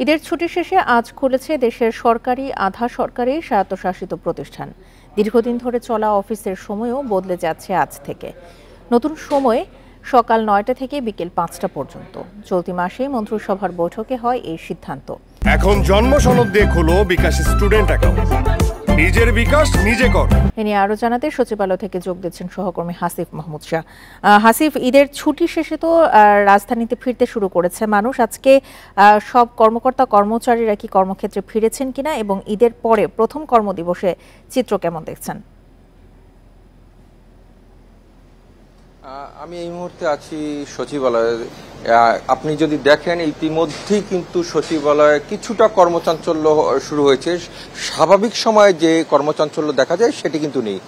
ঈদের ছুটি শেষে আজ খুলেছে দেশের সরকারি, আধা সরকারি, স্বায়ত্তশাসিত প্রতিষ্ঠান। দীর্ঘদিন ধরে চলা অফিসের সময়ও বদলে যাচ্ছে আজ থেকে। নতুন সময় সকাল ৯টা থেকে বিকেল ৫টা পর্যন্ত। চলতি মাসেই মন্ত্রিসভার বৈঠকে হয় এই সিদ্ধান্ত। এখন জন্ম সনদ দিয়ে খোলো বিকাশ স্টুডেন্ট অ্যাকাউন্ট। নিজের বিকাশ নিজে কর। এ নিয়ে আরো জানাতে সচিবালয় থেকে যোগ দিচ্ছেন সহকর্মী হাসিফ মাহমুদ শাহ। হাসিফ, ঈদের ছুটি শেষে তো রাজধানীতে ফিরতে শুরু করেছে মানুষ। আজকে সব কর্মকর্তা কর্মচারীরা কি কর্মক্ষেত্রে ফিরেছেন কিনা এবং ঈদের পরে প্রথম কর্মদিবসে চিত্র কেমন দেখছেন? আমি এই মুহূর্তে আছি সচিবালয়ে। আপনি যদি দেখেন ইতিমধ্যেই কিন্তু সচিবালয়ে কিছুটা কর্মচাঞ্চল্য শুরু হয়েছে। স্বাভাবিক সময়ে যে কর্মচাঞ্চল্য দেখা যায় সেটি কিন্তু নেই।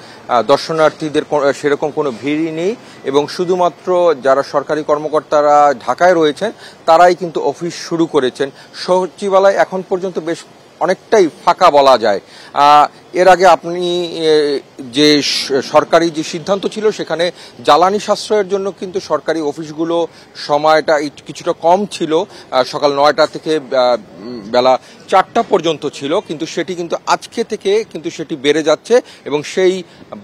দর্শনার্থীদের সেরকম কোনো ভিড়ই নেই এবং শুধুমাত্র যারা সরকারি কর্মকর্তারা ঢাকায় রয়েছেন তারাই কিন্তু অফিস শুরু করেছেন। সচিবালয় এখন পর্যন্ত বেশ অনেকটাই ফাঁকা বলা যায়। এর আগে আপনি যে সরকারি যে সিদ্ধান্ত ছিল সেখানে জ্বালানি সাশ্রয়ের জন্য কিন্তু সরকারি অফিসগুলো সময়টা কিছুটা কম ছিল, সকাল ৯টা থেকে বেলা ৪টা পর্যন্ত ছিল, কিন্তু সেটি কিন্তু আজকে থেকে কিন্তু সেটি বেড়ে যাচ্ছে এবং সেই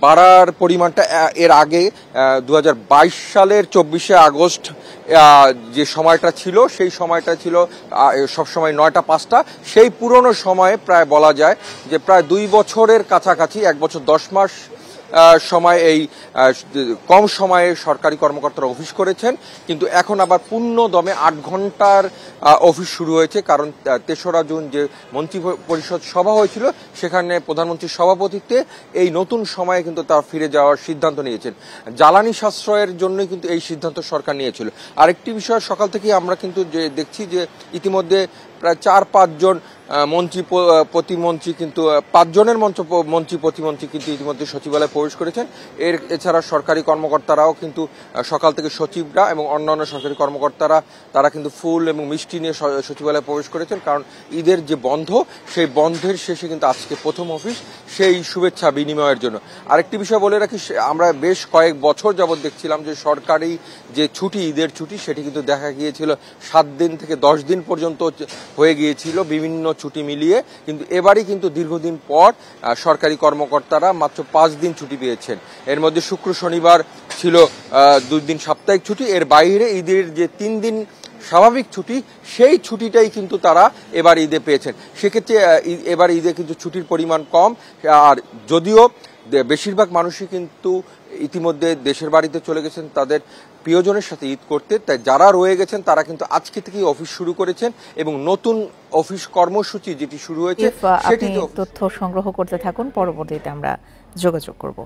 বাড়ার পরিমাণটা এর আগে ২০২২ সালের ২৪শে আগস্ট যে সময়টা ছিল সেই সময়টা ছিল সবসময় ৯টা ৫টা। সেই পুরনো সময়ে প্রায় বলা যায় যে প্রায় ২ বছরের কাছাকাছি, ১ বছর ১০ মাস সময় এই কম সময়ে সরকারি কর্মকর্তারা অফিস করেছেন। কিন্তু এখন আবার পূর্ণ দমে ৮ ঘন্টার অফিস শুরু হয়েছে, কারণ ৩রা জুন যে মন্ত্রী পরিষদ সভা হয়েছিল সেখানে প্রধানমন্ত্রীর সভাপতিত্বে এই নতুন সময়ে কিন্তু তারা ফিরে যাওয়ার সিদ্ধান্ত নিয়েছেন। জ্বালানি সাশ্রয়ের জন্যই কিন্তু এই সিদ্ধান্ত সরকার নিয়েছিল। আরেকটি বিষয়, সকাল থেকেই আমরা কিন্তু যে দেখছি যে ইতিমধ্যে প্রায় ৪-৫ জন মন্ত্রী প্রতিমন্ত্রী কিন্তু ৫ জনের মন্ত্রী প্রতিমন্ত্রী কিন্তু ইতিমধ্যে সচিবালয়ে প্রবেশ করেছেন। এছাড়া সরকারি কর্মকর্তারাও কিন্তু সকাল থেকে সচিবরা এবং অন্যান্য সরকারি কর্মকর্তারা তারা কিন্তু ফুল এবং মিষ্টি নিয়ে সচিবালয়ে প্রবেশ করেছেন, কারণ ঈদের যে বন্ধ সেই বন্ধের শেষে কিন্তু আজকে প্রথম অফিস, সেই শুভেচ্ছা বিনিময়ের জন্য। আরেকটি বিষয় বলে রাখি, আমরা বেশ কয়েক বছর যাবৎ দেখছিলাম যে সরকারি যে ছুটি, ঈদের ছুটি, সেটি কিন্তু দেখা গিয়েছিল 7 দিন থেকে 10 দিন পর্যন্ত হয়ে গিয়েছিল বিভিন্ন ছুটি মিলিয়ে। কিন্তু এবারই কিন্তু দীর্ঘদিন পর সরকারি কর্মকর্তারা মাত্র 5 দিন ছুটি পেয়েছেন। এর মধ্যে শুক্র শনিবার ছিল 2 দিন সাপ্তাহিক ছুটি, এর বাইরে ঈদের যে 3 দিন স্বাভাবিক ছুটি সেই ছুটিটাই কিন্তু তারা এবার ঈদে পেয়েছেন। সেক্ষেত্রে এবার ঈদে কিন্তু ছুটির পরিমাণ কম। আর যদিও বেশিরভাগ মানুষই কিন্তু ইতিমধ্যে দেশের বাড়িতে চলে গেছেন তাদের প্রিয়জনের সাথে ঈদ করতে, তাই যারা রয়ে গেছেন তারা কিন্তু আজকে থেকেই অফিস শুরু করেছেন এবং নতুন অফিস কর্মসূচি যেটি শুরু হয়েছে সেটি তথ্য সংগ্রহ করতে থাকুন, পরবর্তীতে আমরা যোগাযোগ করব।